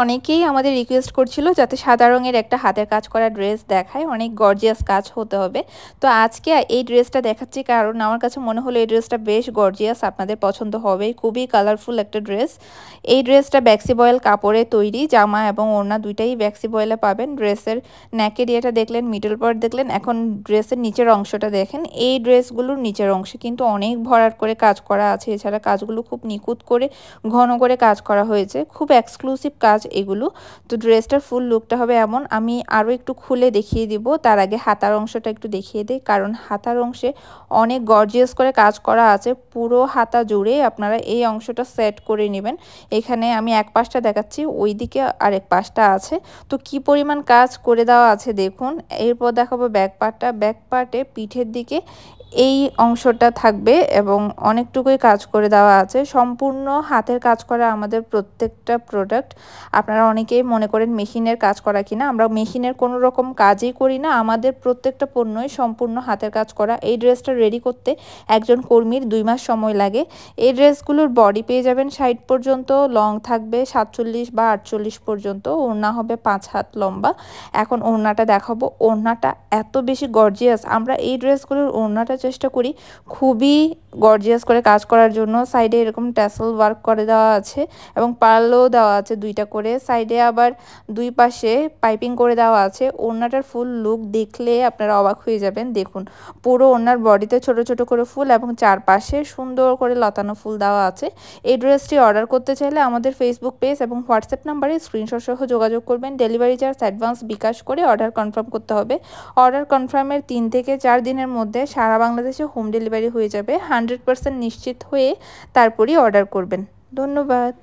অনেকেই আমাদের রিকোয়েস্ট করছিল যাতে সাদা রঙের একটা হাতের কাজ করা ড্রেস দেখায়, অনেক গর্জিয়াস কাজ হতে হবে। তো আজকে এই ড্রেসটা দেখাচ্ছি কারণ আমার কাছে মনে হলো এই ড্রেসটা বেশ গর্জিয়াস, আপনাদের পছন্দ হবে। খুবই কালারফুল একটা ড্রেস। এই ড্রেসটা ব্যাক্সি বয়েল কাপড়ে তৈরি, জামা এবং ওড়না দুইটাই ব্যাক্সি বয়েলে পাবেন। ড্রেসের নেক এরিয়াটা দেখলেন, মিডল পার্ট দেখলেন, এখন ড্রেসের নিচের অংশটা দেখেন। এই ড্রেসগুলোর নিচের অংশে কিন্তু অনেক ভরাট করে কাজ করা আছে, এছাড়া কাজগুলো খুব নিখুঁত করে ঘন করে কাজ করা হয়েছে, খুব এক্সক্লুসিভ কাজ এগুলো। তো ড্রেসটার ফুল লুকটা হবে এমন। আমি আরও একটু খুলে দেখিয়ে দিব, তার আগে হাতার অংশটা একটু দেখিয়ে দিই, কারণ হাতার অংশে অনেক গর্জিয়াস করে কাজ করা আছে। পুরো হাতা জুড়ে আপনারা এই অংশটা সেট করে নেবেন। এখানে আমি এক পাশটা দেখাচ্ছি, ওইদিকে আরেক পাশটা আছে। তো কি পরিমাণ কাজ করে দেওয়া আছে দেখুন। এরপর দেখাবো ব্যাক পার্টটা। ব্যাক পার্টে পিঠের দিকে এই অংশটা থাকবে এবং অনেকটুকুই কাজ করে দেওয়া আছে। সম্পূর্ণ হাতের কাজ করা আমাদের প্রত্যেকটা প্রোডাক্ট। আপনারা অনেকেই মনে করেন মেশিনের কাজ করা কিনা, আমরা মেশিনের কোনো রকম কাজই করি না, আমাদের প্রত্যেকটা পণ্যই সম্পূর্ণ হাতের কাজ করা। এই ড্রেসটা রেডি করতে একজন কর্মীর 2 মাস সময় লাগে। এই ড্রেসগুলোর বডি পেয়ে যাবেন 60 পর্যন্ত, লং থাকবে 47 বা 48 পর্যন্ত, ওড়না হবে 5 হাত লম্বা। এখন ওড়নাটা দেখাবো। ওড়নাটা এত বেশি গর্জিয়াস, আমরা এই ড্রেসগুলোর ওড়নাটা চেষ্টা করি খুবই গর্জিয়াস করে কাজ করার জন্য। সাইডে এরকম ট্যাসেল ওয়ার্ক করে দেওয়া আছে এবং পার্লও দেওয়া আছে 2টা করে। সাইডে আবার 2 পাশে পাইপিং করে দেওয়া আছে। ওড়নাটার ফুল লুক দেখলে আপনারা অবাক হয়ে যাবেন। দেখুন, পুরো ওড়নার বডিতে ছোট ছোট করে ফুল এবং চারপাশে সুন্দর করে লতানো ফুল দেওয়া আছে। এই ড্রেসটি অর্ডার করতে চাইলে আমাদের ফেসবুক পেজ এবং হোয়াটসঅ্যাপ নাম্বারে স্ক্রিনশট সহ যোগাযোগ করবেন। ডেলিভারি চার্জ অ্যাডভান্স বিকাশ করে অর্ডার কনফার্ম করতে হবে। অর্ডার কনফার্মের 3 থেকে 4 দিনের মধ্যে সারা বাংলাদেশে হোম ডেলিভারি হয়ে যাবে। 100% নিশ্চিত হয়ে তারপরই অর্ডার করবেন। ধন্যবাদ।